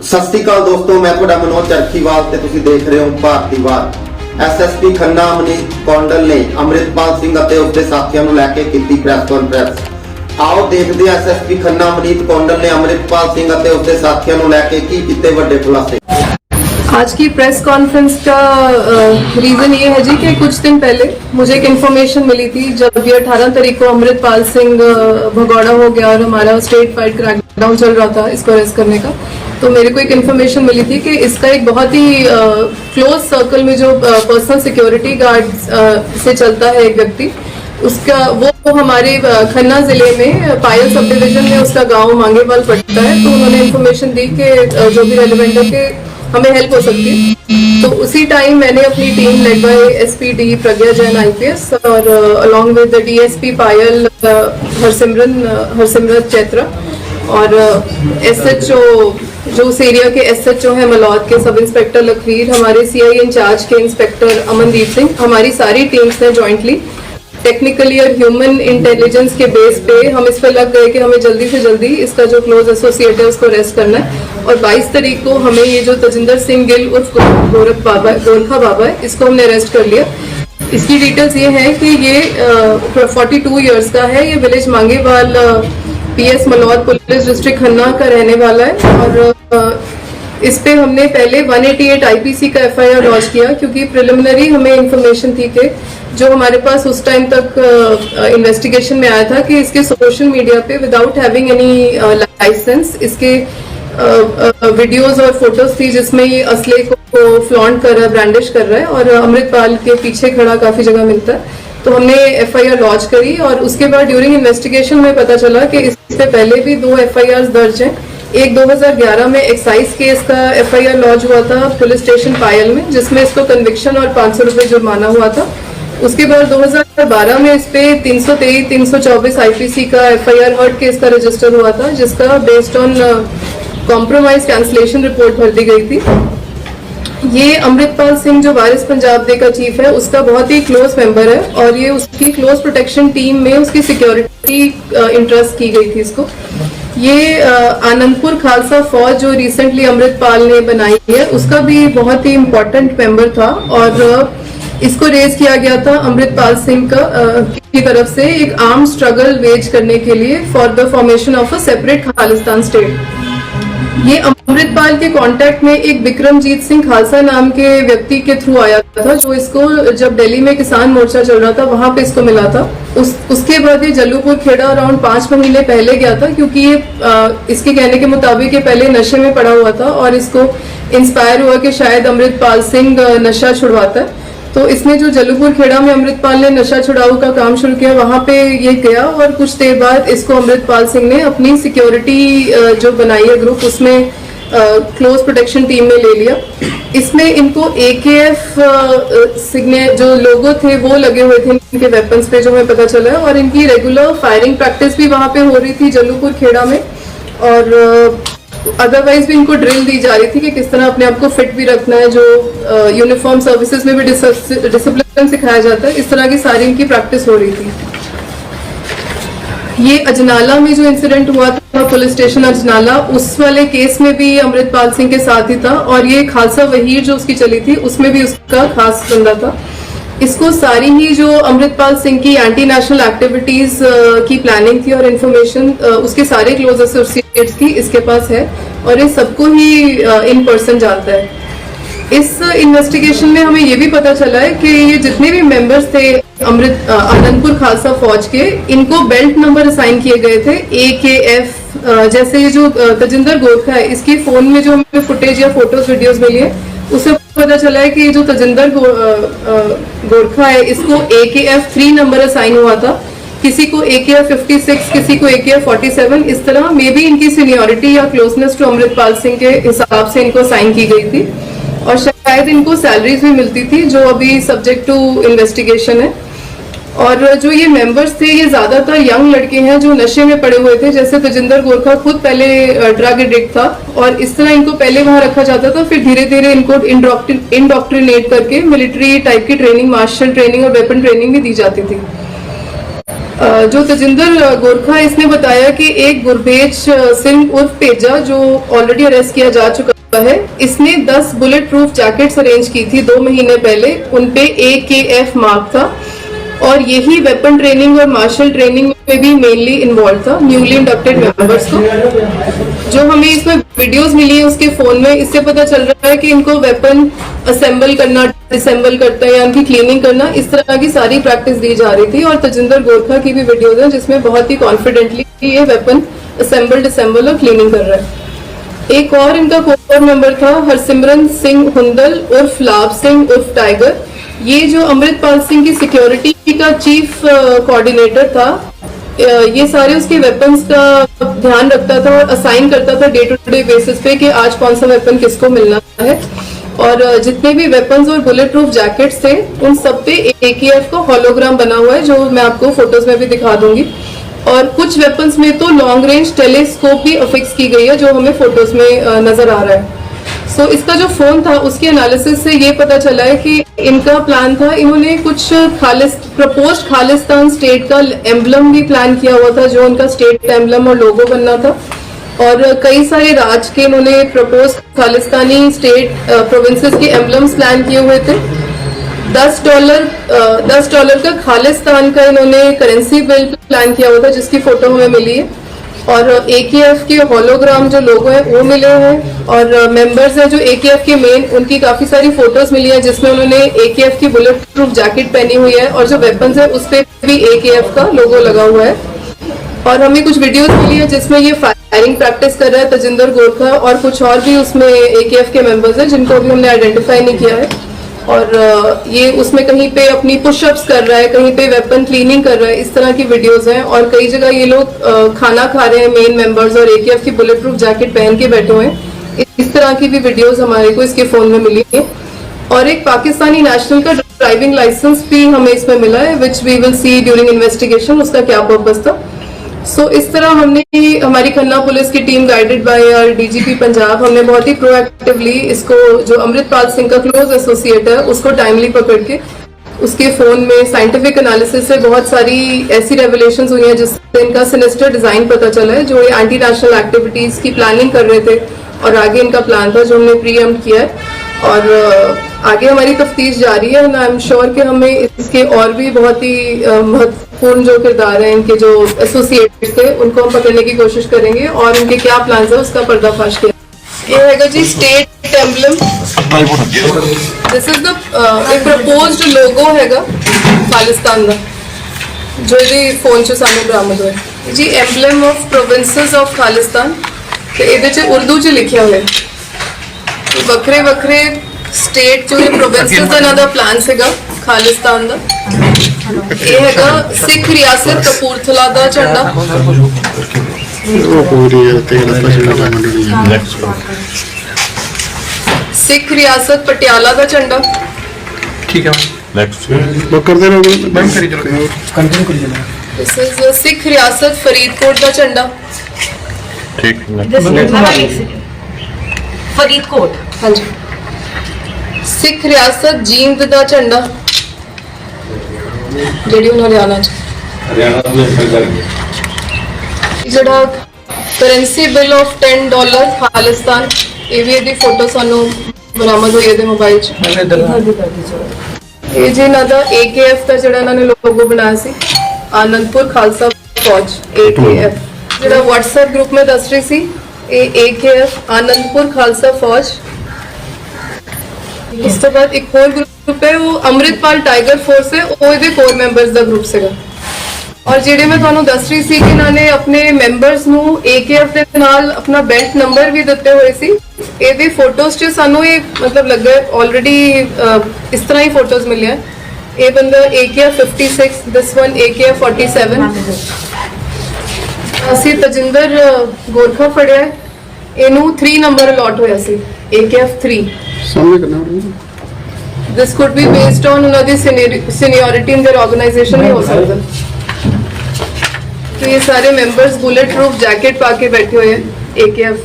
सत श्री अकाल दोस्तों, मैं ਤੁਹਾਡਾ मनोज चरखीवाल ਤੇ ਤੁਸੀਂ ਦੇਖ ਰਹੇ ਹੋ ਭਾਰਤੀ ਵਾਰ। ਐਸਐਸਪੀ ਖੰਨਾ ਅਮਨੀਤ ਕੌਂਡਲ ਨੇ ਅੰਮ੍ਰਿਤਪਾਲ ਸਿੰਘ ਅਤੇ ਉਸਦੇ ਸਾਥੀਆਂ ਨੂੰ ਲੈ ਕੇ ਕੀਤੀ ਪ੍ਰੈਸ ਕਾਨਫਰੰਸ। आओ देखते हैं एसएसपी खन्ना अमनीत कौंडल ने अमृतपाल सिंह और उसके साथियों को लेके की कितने बड़े खुलासे। आज की प्रेस कॉन्फ्रेंस का रीजन ये है जी कि कुछ दिन पहले मुझे एक इन्फॉर्मेशन मिली थी जब ये 18 तारीख को अमृतपाल सिंह भगौड़ा हो गया और हमारा स्टेट वाइड क्रैकडाउन चल रहा था इसको अरेस्ट करने का, तो मेरे को एक इन्फॉर्मेशन मिली थी कि इसका एक बहुत ही क्लोज सर्कल में जो पर्सनल सिक्योरिटी गार्ड से चलता है एक व्यक्ति, उसका वो हमारे खन्ना जिले में पायल सब डिवीजन में उसका गांव मांगेवाल पड़ता है। तो उन्होंने इन्फॉर्मेशन दी कि जो भी रेलिवेंट है कि हमें हेल्प हो सकती है। तो उसी टाइम मैंने अपनी team led by SP D Pragya Jain IPS और अलॉन्ग विद द डीएसपी पायल हरसिमरत चैत्रा और एसएचओ जो उस एरिया के एसएचओ है मलौद के सब इंस्पेक्टर लखवीर, हमारे सीआई इंचार्ज के इंस्पेक्टर अमनदीप सिंह, हमारी सारी टीम्स ने जॉइंटली टेक्निकली और ह्यूमन इंटेलिजेंस के बेस पे हम इस पे लग गए कि हमें जल्दी से जल्दी इसका जो क्लोज एसोसिएट है उसको अरेस्ट करना है। और 22 तारीख को हमें ये जो तजिंदर सिंह गिल उर्फ गोरखा बाबा है, इसको हमने अरेस्ट कर लिया। इसकी डिटेल्स ये है कि ये 42 इयर्स का है, ये village Mangewal PS Malaud police district Khanna का रहने वाला है। और इस पे हमने पहले 188 आईपीसी का एफआईआर लॉन्च किया क्योंकि प्रिलिमिनरी हमें इंफॉर्मेशन थी कि जो हमारे पास उस टाइम तक इन्वेस्टिगेशन में आया था कि इसके सोशल मीडिया पे विदाउट हैविंग एनी लाइसेंस इसके वीडियोस और फोटोज थी जिसमें ये असले को फ्लॉन्ट कर रहा है, ब्रांडिश कर रहा है और अमृतपाल के पीछे खड़ा काफी जगह मिलता है। तो हमने एफआईआर लॉन्च करी और उसके बाद ड्यूरिंग इन्वेस्टिगेशन में पता चला कि इससे पहले भी 2 एफआईआर दर्ज हैं। एक 2011 में एक्साइज केस का एफआईआर लॉन्च हुआ था पुलिस स्टेशन पायल में, जिसमें इसको कन्विक्शन और 500 रुपए जुर्माना हुआ था। उसके बाद 2012 में इस पे 323, 324 आईपीसी का एफआईआर हर्ट केस का रजिस्टर हुआ था, जिसका based on compromise cancellation report भर दी गई थी। ये अमृतपाल सिंह जो वारिस पंजाब डे का चीफ है उसका बहुत ही क्लोज मेंबर है और ये उसकी क्लोज प्रोटेक्शन टीम में उसकी सिक्योरिटी इंटरेस्ट की गई थी इसको। ये आनंदपुर खालसा फौज जो रिसेंटली अमृतपाल ने बनाई है उसका भी बहुत ही इम्पोर्टेंट मेंबर था और इसको रेज किया गया था अमृतपाल सिंह की तरफ से एक आर्म स्ट्रगल वेज करने के लिए for the formation of a separate Khalistan state. ये अमृतपाल के कांटेक्ट में एक विक्रमजीत सिंह खालसा नाम के व्यक्ति के थ्रू आया था, जो इसको जब दिल्ली में किसान मोर्चा चल रहा था वहां पे इसको मिला था। उसके बाद ये जल्लूपुर खेड़ा अराउंड 5 महीने पहले गया था क्योंकि ये इसके कहने के मुताबिक ये पहले नशे में पड़ा हुआ था और इसको इंस्पायर हुआ कि शायद अमृतपाल सिंह नशा छुड़वाता है। तो इसने जो जल्लूपुर खेड़ा में अमृतपाल ने नशा छुड़ाऊ का काम शुरू किया वहां पे ये गया और कुछ देर बाद इसको अमृतपाल सिंह ने अपनी सिक्योरिटी जो बनाई है ग्रुप उसमें क्लोज प्रोटेक्शन टीम में ले लिया। इसमें इनको AKF सिग्ने जो लोगो थे वो लगे हुए थे इनके वेपन्स पे, जो हमें पता चला है। और इनकी रेगुलर फायरिंग प्रैक्टिस भी वहां पे हो रही थी जल्लूपुर खेड़ा में और अदरवाइज भी इनको ड्रिल दी जा रही थी कि किस तरह अपने आप को फिट भी रखना है, जो यूनिफॉर्म सर्विसेज में भी डिसिप्लिन सिखाया जाता है, इस तरह की सारी इनकी प्रैक्टिस हो रही थी। ये अजनाला में जो इंसिडेंट हुआ था पुलिस स्टेशन अजनाला, उस वाले केस में भी अमृतपाल सिंह के साथ ही था और ये खालसा वहीर जो उसकी चली थी उसमें भी उसका खास बंदा था। इसको सारी ही जो अमृतपाल सिंह की एंटी नेशनल एक्टिविटीज की प्लानिंग थी और इन्फॉर्मेशन उसके सारे क्लोज एसोसिएट्स की इसके पास है और ये सबको ही इन पर्सन जानता है। इस इन्वेस्टिगेशन में हमें ये भी पता चला है कि ये जितने भी मेंबर्स थे आनंदपुर खालसा फौज के, इनको बेल्ट नंबर असाइन किए गए थे AKF। जैसे ये जो तजिंदर गोरखा है, इसकी फोन में जो हमें फुटेज या फोटोज वीडियोज मिली है उससे पता चला है कि जो तजिंदर गोरखा है इसको AKF 3 नंबर असाइन हुआ था, किसी को AKF 56, किसी को AKF 47। इस तरह मे बी इनकी सीनियरिटी या क्लोजनेस टू अमृतपाल सिंह के हिसाब से इनको असाइन की गई थी और शायद इनको सैलरीज भी मिलती थी जो अभी सब्जेक्ट टू इन्वेस्टिगेशन है। और जो ये मेंबर्स थे ये ज्यादातर यंग लड़के हैं जो नशे में पड़े हुए थे। जैसे तजिंदर गोरखा खुद पहले ड्रग एडिक्ट था और इस तरह इनको पहले वहां रखा जाता था, फिर धीरे धीरे इनको इंडोक्ट्रिनेट करके मिलिट्री टाइप की ट्रेनिंग, मार्शल ट्रेनिंग और वेपन ट्रेनिंग भी दी जाती थी। जो तजिंदर गोरखा इसने बताया कि एक गुरबेज सिंह उर्फ पेजा जो ऑलरेडी अरेस्ट किया जा चुका है, इसने 10 बुलेट प्रूफ जैकेट्स अरेंज की थी 2 महीने पहले, उन पे AKF मार्क था और यही वेपन ट्रेनिंग और मार्शल ट्रेनिंग में भी मेनली इन्वॉल्व था न्यूली इंडक्टेड मेंबर्स को। जो हमें इसमें वीडियोस मिली है उसके फोन में, इससे पता चल रहा है कि इनको वेपन असेंबल करना, डिसेंबल करना या उनकी क्लीनिंग करना, इस तरह की सारी प्रैक्टिस दी जा रही थी। और तजिंदर गोरखा की भी वीडियोज है जिसमें बहुत ही कॉन्फिडेंटली ये वेपन असेंबल, डिसेंबल और क्लीनिंग कर रहा है। एक और इनका कोर मेंबर था हरसिमरन सिंह हुंदल उर्फ लाभ सिंह उर्फ टाइगर। ये जो अमृतपाल सिंह की सिक्योरिटी का चीफ कोऑर्डिनेटर था, ये सारे उसके वेपन्स का ध्यान रखता था और असाइन करता था डे टू डे बेसिस पे कि आज कौन सा वेपन किसको मिलना है। और जितने भी वेपन्स और बुलेट प्रूफ जैकेट्स थे उन सब पे AKF का होलोग्राम बना हुआ है, जो मैं आपको फोटोज में भी दिखा दूंगी। और कुछ वेपन्स में तो लॉन्ग रेंज टेलीस्कोप भी अफिक्स की गई है जो हमें फोटोज में नजर आ रहा है। सो इसका जो फोन था उसके एनालिसिस से ये पता चला है कि इनका प्लान था, इन्होंने कुछ प्रपोज्ड खालिस्तान स्टेट का एम्बलम भी प्लान किया हुआ था, जो उनका स्टेट एम्बलम और लोगो बनना था। और कई सारे राज्य के इन्होंने प्रपोज खालिस्तानी स्टेट प्रोविंसेस के एम्बलम्स प्लान किए हुए थे। $10 का खालिस्तान का इन्होंने करेंसी बिल प्लान किया हुआ था जिसकी फोटो हमें मिली है। और AKF के होलोग्राम जो लोगो है वो मिले हैं और मेंबर्स हैं जो AKF के मेन, उनकी काफी सारी फोटोज मिली है जिसमें उन्होंने AKF की बुलेट प्रूफ जैकेट पहनी हुई है और जो वेपन्स है उस पर भी AKF का लोगो लगा हुआ है। और हमें कुछ वीडियोस मिली है जिसमें ये फायरिंग प्रैक्टिस कर रहा है तजिंदर गोरखा, और कुछ और भी उसमें AKF के मेंबर्स हैं जिनको अभी हमने आइडेंटिफाई नहीं किया है। और ये उसमें कहीं पे अपनी पुशअप्स कर रहा है, कहीं पे वेपन क्लीनिंग कर रहा है, इस तरह की वीडियोस हैं। और कई जगह ये लोग खाना खा रहे हैं मेन मेंबर्स और AKF की बुलेट प्रूफ जैकेट पहन के बैठे हुए हैं। इस तरह की भी वीडियोस हमारे को इसके फोन में मिली है। और एक पाकिस्तानी नेशनल का ड्राइविंग लाइसेंस भी हमें इसमें मिला है, which we will see during investigation उसका क्या पर्पस था। सो इस तरह हमने, हमारी खन्ना पुलिस की team guided by our DGP Punjab, हमने बहुत ही प्रोएक्टिवली इसको, जो अमृतपाल सिंह का क्लोज एसोसिएट है, उसको टाइमली पकड़ के उसके फोन में साइंटिफिक एनालिसिस से बहुत सारी ऐसी रेवलेशंस हुई हैं जिससे इनका सिनिस्टर डिजाइन पता चला है, जो ये एंटी नेशनल एक्टिविटीज की प्लानिंग कर रहे थे और आगे इनका प्लान था जो हमने प्रीएम्प्ट किया है। और आगे हमारी तफ्तीश जारी है और आई एम श्योर कि हमें इसके और भी बहुत ही महत्वपूर्ण जो किरदार हैं इनके, जो एसोसिएट थे, उनको हम पकड़ने की कोशिश करेंगे और उनके क्या प्लान है उसका पर्दाफाश किया। ये हैगा जी state emblem, this is the एक प्रपोज्ड लोगो हैगा खालिस्तान का जो ये फोन चो सामने बरामद हुआ जी, emblem of provinces of Khalistan. तो ये उर्दू च लिखा हुआ है, ਵੱਖਰੇ ਵੱਖਰੇ ਸਟੇਟ ਜੋ ਪ੍ਰੋਵਿੰਸਸ ਦਾ ਇਹਨਾਂ ਦਾ ਪਲਾਨ ਸੀਗਾ ਖਾਲਿਸਤਾਨ ਦਾ। ਇਹ ਹੈਗਾ ਸਿੱਖ ਰਿਆਸਤ ਕਪੂਰਥਲਾ ਦਾ ਝੰਡਾ, ਸਿੱਖ ਰਿਆਸਤ ਪਟਿਆਲਾ ਦਾ ਝੰਡਾ, ठीक है नेक्स्ट करते रहोगे मैम करी चलो कंटिन्यू करिए मैम। दिस इज सिख रियासत फरीदकोट का झंडा, ठीक फरीदकोट, हाँ जी। सिख रियासत जींद का झंडा ਜਿਹੜੀ ਉਹਨਾਂ ਹਰਿਆਣਾ ਚ, ਜਿਹੜਾ ਕਰੰਸੀ ਬਿਲ ਆਫ $10 ਖਾਲਿਸਤਾਨ, ਇਹ ਵੀ ਇਹਦੀ ਫੋਟੋ ਸਾਨੂੰ ਬਰਾਮਦ ਹੋਈ ਇਹਦੇ ਮੋਬਾਈਲ ਚ। ਇਹ ਜੀ ਇਹਨਾਂ ਦਾ AKF ਦਾ ਜਿਹੜਾ ਇਹਨਾਂ ਨੇ ਲੋਗੋ ਬਣਾਇਆ ਸੀ, ਆਨੰਦਪੁਰ ਖਾਲਸਾ ਫੌਜ AKF, ਜਿਹੜਾ WhatsApp ਗਰੁੱਪ ਮੈਂ ਦੱਸ ਰਹੀ ਸੀ, ਇਹ AKF आनंदपुर खालसा फौज। ਉਸ ਤੋਂ ਬਾਅਦ ਇੱਕ ਹੋਰ ਗਰੁੱਪ ਹੈ ਉਹ ਅੰਮ੍ਰਿਤਪਾਲ ਟਾਈਗਰ ਫੋਰਸ ਹੈ, ਉਹ ਇਹਦੇ ਕੋਰ ਮੈਂਬਰਸ ਦਾ ਗਰੁੱਪ ਸੀਗਾ। ਔਰ ਜਿਹੜੇ ਮੈਂ ਤੁਹਾਨੂੰ ਦੱਸ ਰਹੀ ਸੀ ਕਿ ਇਹਨਾਂ ਨੇ ਆਪਣੇ ਮੈਂਬਰਸ ਨੂੰ AKF ਦੇ ਨਾਲ ਆਪਣਾ ਬੈਲਟ ਨੰਬਰ ਵੀ ਦਿੱਤੇ ਹੋਏ ਸੀ। ਇਹਦੇ ਫੋਟੋਜ਼ 'ਚ ਸਾਨੂੰ ਇਹ ਮਤਲਬ ਲੱਗਾ ਆਲਰੇਡੀ ਇਸ ਤਰ੍ਹਾਂ ਹੀ ਫੋਟੋਜ਼ ਮਿਲਿਆ। ਇਹ ਬੰਦਾ AKF 56, ਦਿਸ ਵਨ AKF 47। ਅਸੀਂ ਤਜਿੰਦਰ ਗੋਰਖਾ ਫੜਿਆ, ਇਹਨੂੰ 3 ਨੰਬਰ ਅਲਾਟ ਹੋਇਆ ਸੀ AKF 3। सामने करना ਦਿਸ ਕੁਡ ਬੀ ਬੇਸਡ ਔਨ ਉਹਨਾਂ ਦੀ ਸੀਨੀਅਰਿਟੀ ਇਨ देयर ਆਰਗੇਨਾਈਜੇਸ਼ਨ ਵੀ ਹੋ ਸਕਦਾ। तो ये सारे मेंबर्स बुलेट प्रूफ जैकेट पा के बैठे हुए हैं AKF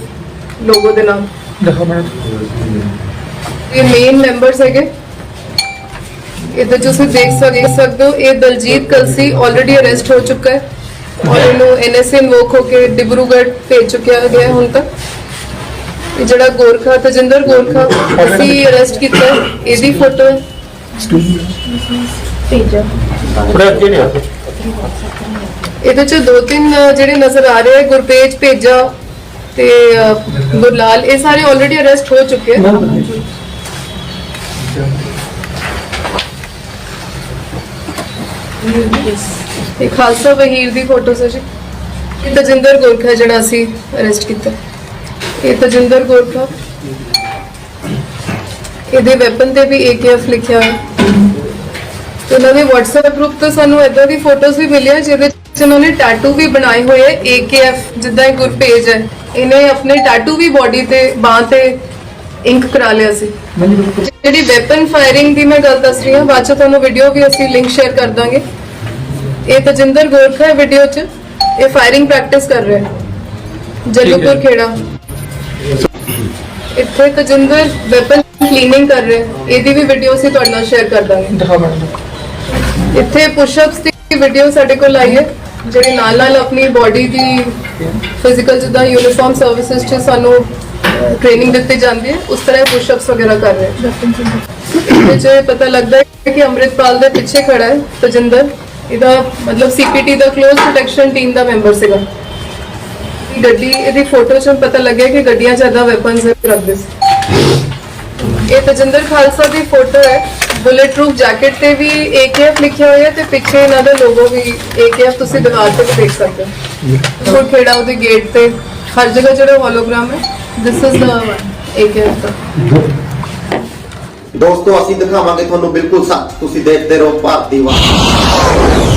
लोगो ਦੇ ਨਾਲ। देखो मैम ये मेन मेंबर्स है इधर जो से देख सकते हो, ये दलजीत कलसी ऑलरेडी अरेस्ट हो चुका है और इन्होंने NSA इन्वोक होके डिब्रूगढ़ भेज चुका गया है ਹੁਣ तक। ਇਹ ਜਿਹੜਾ ਗੋਰਖਾ ਤਜਿੰਦਰ ਗੋਰਖਾ ਅਸੀਂ ਅਰੈਸਟ ਕੀਤਾ ਹੈ, ਇਹਦੀ ਫੋਟੋ ਹੈ। ਇਹਦੇ ਚ ਦੋ ਤਿੰਨ ਜਿਹੜੇ ਨਜ਼ਰ ਆ ਰਹੇ ਹੈ, ਗੁਰਪੇਜ ਭੇਜਾ ਤੇ ਗੁਰਲਾਲ, ਇਹ ਸਾਰੇ ਆਲਰੇਡੀ ਅਰੈਸਟ ਹੋ ਚੁੱਕੇ ਹੈ। ਇਹ ਖਾਲਸਾ ਵਹੀਰ ਦੀ ਫੋਟੋ ਸੀ ਜੀ। ਇਹ ਤਜਿੰਦਰ ਗੋਰਖਾ ਜਿਹੜਾ ਅਸੀਂ ਅਰੈਸਟ ਕੀਤਾ। ਇਹ ਤਜਿੰਦਰ ਗੋਰਖਾ, ਇਹਦੇ ਵੈਪਨ ਤੇ ਵੀ AKF ਲਿਖਿਆ ਹੋਇਆ। ਤੇ ਉਹਨਾਂ ਦੇ WhatsApp ਗਰੁੱਪ ਤੋਂ ਸਾਨੂੰ ਇਦਾਂ ਦੀ ਫੋਟੋਜ਼ ਵੀ ਮਿਲੀਆਂ ਜਿਹਦੇ ਵਿੱਚ ਉਹਨਾਂ ਨੇ ਟੈਟੂ ਵੀ ਬਣਾਏ ਹੋਏ ਹੈ AKF, ਜਿੱਦਾਂ ਇਹ ਗੁਰਪੇਜ ਹੈ, ਇਹਨੇ ਆਪਣੇ ਟੈਟੂ ਵੀ ਬਾਡੀ ਤੇ ਬਾਹ ਤੇ ਇੰਕ ਕਰਾ ਲਿਆ ਸੀ। ਜਿਹੜੀ ਵੈਪਨ ਫਾਇਰਿੰਗ ਦੀ ਮੈਂ ਗੱਲ ਦੱਸ ਰਹੀ ਹਾਂ, ਬਾਅਦ ਚ ਤੁਹਾਨੂੰ ਵੀਡੀਓ ਵੀ ਅਸੀਂ ਲਿੰਕ ਸ਼ੇਅਰ ਕਰ ਦਾਂਗੇ। ਇਹ ਤਜਿੰਦਰ ਗੋਰਖਾ ਹੈ ਵੀਡੀਓ 'ਚ, ਇਹ ਫਾਇਰਿੰਗ ਪ੍ਰੈਕਟਿਸ ਕਰ ਰਿਹਾ ਹੈ ਜੱਲੂਪੁਰ ਖੇੜਾ। ਇੱਥੇ ਤਜਿੰਦਰ ਵੈਪਨ ਕਲੀਨਿੰਗ ਕਰ ਰਿਹਾ ਹੈ, ਇਹਦੀ ਵੀ ਵੀਡੀਓ ਅਸੀਂ ਤੁਹਾਡੇ ਨਾਲ ਸ਼ੇਅਰ ਕਰ ਦਾਂਗੇ। ਦਿਖਾਓ ਮੈਡਮ। ਇੱਥੇ ਪੁਸ਼ਅਪਸ ਦੀ ਵੀਡੀਓ ਸਾਡੇ ਕੋਲ ਆਈ ਹੈ, ਜਿਹੜੀ ਨਾਲ ਆਪਣੀ ਬਾਡੀ ਦੀ ਫਿਜ਼ੀਕਲ ਜਿੱਦਾਂ ਯੂਨੀਫਾਰਮ ਸਰਵਿਸਿਜ਼ 'ਚ ਸਾਨੂੰ ਟ੍ਰੇਨਿੰਗ ਦਿੱਤੀ ਜਾਂਦੀ ਹੈ, ਉਸ ਤਰ੍ਹਾਂ ਪੁਸ਼ਅਪਸ ਵਗੈਰਾ ਕਰ ਰਿਹਾ ਹੈ। ਇਹਦੇ 'ਚ ਪਤਾ ਲੱਗਦਾ ਹੈ ਕਿ ਅੰਮ੍ਰਿਤਪਾਲ ਦੇ ਪਿੱਛੇ ਖੜਾ ਹੈ ਤਜਿੰਦਰ, ਇਹਦਾ ਮਤਲਬ CPT ਦਾ ਕਲੋਜ਼ ਪ੍ਰੋਟੈਕਸ਼ਨ ਟੀਮ ਦਾ ਮੈਂਬਰ ਸੀਗਾ। ਗੱਡੀ, ਇਹਦੀ ਫੋਟੋ 'ਚ ਪਤਾ ਲੱਗਿਆ ਕਿ ਗੱਡੀਆਂ 'ਚ ਏਦਾਂ ਵੈਪਨਸ ਰੱਖਦੇ ਸੀ। ਇਹ ਤਜਿੰਦਰ ਖਾਲਸਾ ਦੀ ਫੋਟੋ ਹੈ, ਬੁਲੇਟ ਪ੍ਰੂਫ ਜੈਕਟ ਤੇ ਵੀ AKF ਲਿਖਿਆ ਹੋਇਆ ਤੇ ਪਿੱਛੇ ਇਹਨਾਂ ਦਾ ਲੋਗੋ ਵੀ AKF ਤੁਸੀਂ ਦੀਵਾਰ ਤੇ ਵੀ ਦੇਖ ਸਕਦੇ ਹੋ। ਫੋਟ ਖੇੜਾ ਉਹਦੇ ਗੇਟ ਤੇ ਹਰ ਜਗ੍ਹਾ ਜਿਹੜਾ ਹੋਲੋਗ੍ਰਾਮ ਹੈ, ਦਿਸ ਇਜ਼ ਦਾ AKF ਦਾ। ਦੋਸਤੋ ਅਸੀਂ ਦਿਖਾਵਾਂਗੇ ਤੁਹਾਨੂੰ ਬਿਲਕੁਲ ਸੱਚ, ਤੁਸੀਂ ਦੇਖਦੇ ਰਹੋ ਭਾਰਤੀ ਵਾਰ।